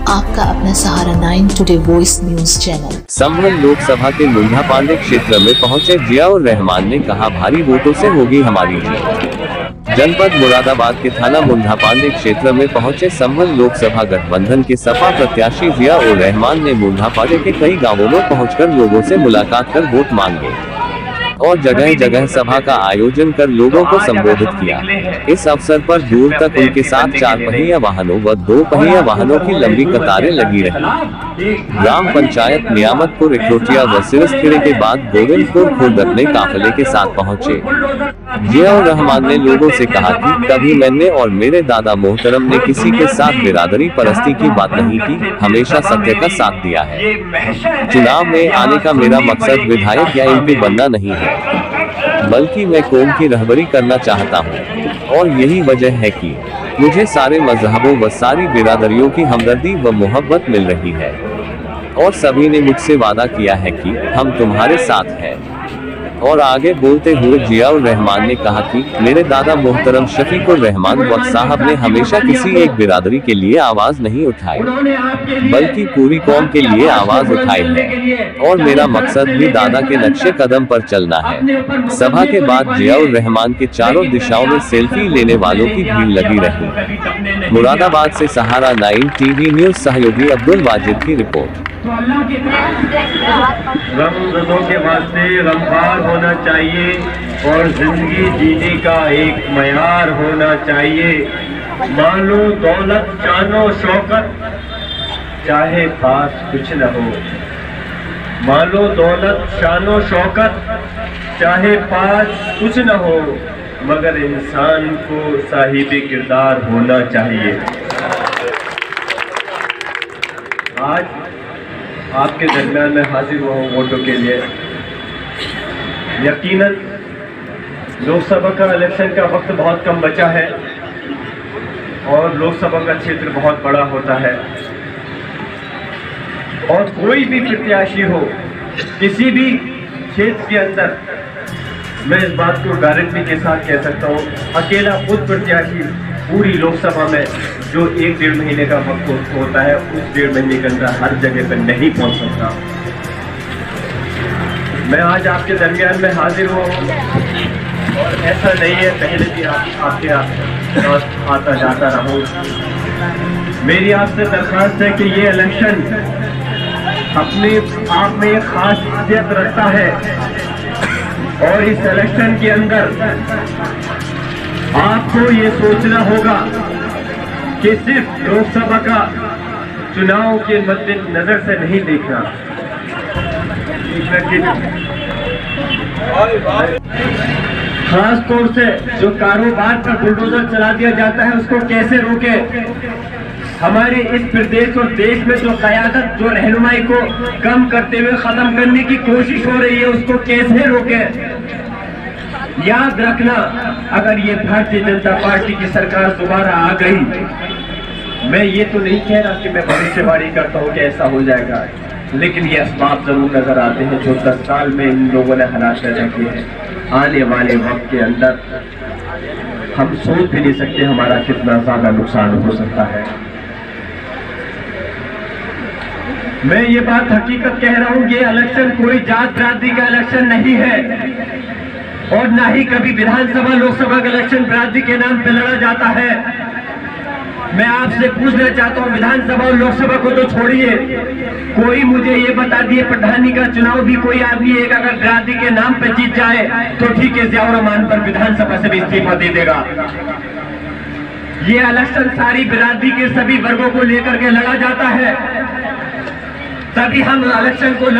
आपका अपना सहारा 9 today voice news channel. संभल लोकसभा के मुंडा पांडे क्षेत्र में पहुंचे जियाउर रहमान ने कहा, भारी वोटों से होगी हमारी जीत। जनपद मुरादाबाद के थाना मुंडा पांडे क्षेत्र में पहुंचे संभल लोकसभा गठबंधन के सपा प्रत्याशी जियाउर रहमान ने मुंडा पांडे के कई गांवों में पहुंचकर लोगों से मुलाकात कर वोट मांगे और जगह जगह सभा का आयोजन कर लोगों को संबोधित किया। इस अवसर पर दूर तक उनके साथ 4 पहिया वाहनों व 2 पहिया वाहनों की लंबी कतारें लगी रही। ग्राम पंचायत नियामतपुर इकरोटिया व सिरसखेड़े के बाद गोविंदपुर खुर्द अपने काफिले के साथ पहुंचे। जियाउर रहमान ने लोगों से कहा कि कभी मैंने और मेरे दादा मोहतरम ने किसी के साथ बिरादरी परस्ती की बात नहीं की, हमेशा सत्य का साथ दिया है। चुनाव में आने का मेरा मकसद विधायक या एमपी बनना नहीं है, बल्कि मैं कौम की रहबरी करना चाहता हूं। और यही वजह है कि मुझे सारे मजहबों व सारी बिरादरियों की हमदर्दी व मोहब्बत मिल रही है और सभी ने मुझसे वादा किया है कि हम तुम्हारे साथ हैं। और आगे बोलते हुए जियाउर रहमान ने कहा कि मेरे दादा मोहतरम शफीकुर रहमान वक्त साहब ने हमेशा किसी एक बिरादरी के लिए आवाज नहीं उठाई, बल्कि पूरी कौम के लिए आवाज उठाई है और मेरा मकसद भी दादा के नक्शे कदम पर चलना है। सभा के बाद जियाउर रहमान के चारों दिशाओं में सेल्फी लेने वालों की भीड़ लगी रही। मुरादाबाद से सहारा 9 टीवी न्यूज सहयोगी अब्दुल वाजिद की रिपोर्ट। रमज़दों के वास्ते रमज़ान होना चाहिए और जिंदगी जीने का एक मयार होना चाहिए। मालो दौलत शानो शौकत चाहे पास कुछ न हो, मालो दौलत शानो शौकत चाहे पास कुछ न हो, मगर इंसान को साहिब किरदार होना चाहिए। आज आपके दरमियान में हाजिर हुआ हूँ वोटों के लिए। यकीनन लोकसभा का इलेक्शन का वक्त बहुत कम बचा है और लोकसभा का क्षेत्र बहुत बड़ा होता है और कोई भी प्रत्याशी हो किसी भी क्षेत्र के अंदर, मैं इस बात को गारंटी के साथ कह सकता हूँ, अकेला खुद प्रत्याशी पूरी लोकसभा में जो 1-1.5 महीने का वक्त होता है, उस 1.5 महीने के अंदर हर जगह पर नहीं पहुंच सकता। मैं आज आपके दरमियान में हाजिर हुआ हूँ और ऐसा नहीं है, पहले भी आपके आता जाता रहूं। मेरी आपसे दरख्वास्त है कि ये इलेक्शन अपने आप में एक खास हैसियत रखता है और इस इलेक्शन के अंदर आपको ये सोचना होगा कि सिर्फ लोकसभा का चुनाव के मद्देनजर से नहीं देखना, खास तौर से जो कारोबार पर बुलडोजर चला दिया जाता है उसको कैसे रोके। हमारे इस प्रदेश और देश में जो क़यादत, जो रहनुमाई को कम करते हुए खत्म करने की कोशिश हो रही है, उसको कैसे रोके। याद रखना, अगर ये भारतीय जनता पार्टी की सरकार दोबारा आ गई, मैं ये तो नहीं कह रहा कि मैं भविष्यवाणी करता हूँ कि ऐसा हो जाएगा, लेकिन ये असबाब जरूर नजर आते हैं जो 10 साल में इन लोगों ने हालात पैदा किए हैं। आने वाले वक्त के अंदर हम सोच भी नहीं सकते हमारा कितना ज्यादा नुकसान हो सकता है। मैं ये बात हकीकत कह रहा हूँ, ये इलेक्शन कोई जात बिरादरी का इलेक्शन नहीं है और ना ही कभी विधानसभा लोकसभा का इलेक्शन बिरादरी के नाम पे लड़ा जाता है। मैं आपसे पूछना चाहता हूँ, विधानसभा और लोकसभा को तो छोड़िए, कोई मुझे ये बता दिए प्रधानी का चुनाव भी कोई आदमी एक अगर बिरादरी के नाम पे जीत जाए तो ठीक है, जियाउर रहमान पर विधानसभा से भी इस्तीफा दे देगा। ये इलेक्शन सारी बिरादरी के सभी वर्गों को लेकर के लड़ा जाता है, तभी हम इलेक्शन को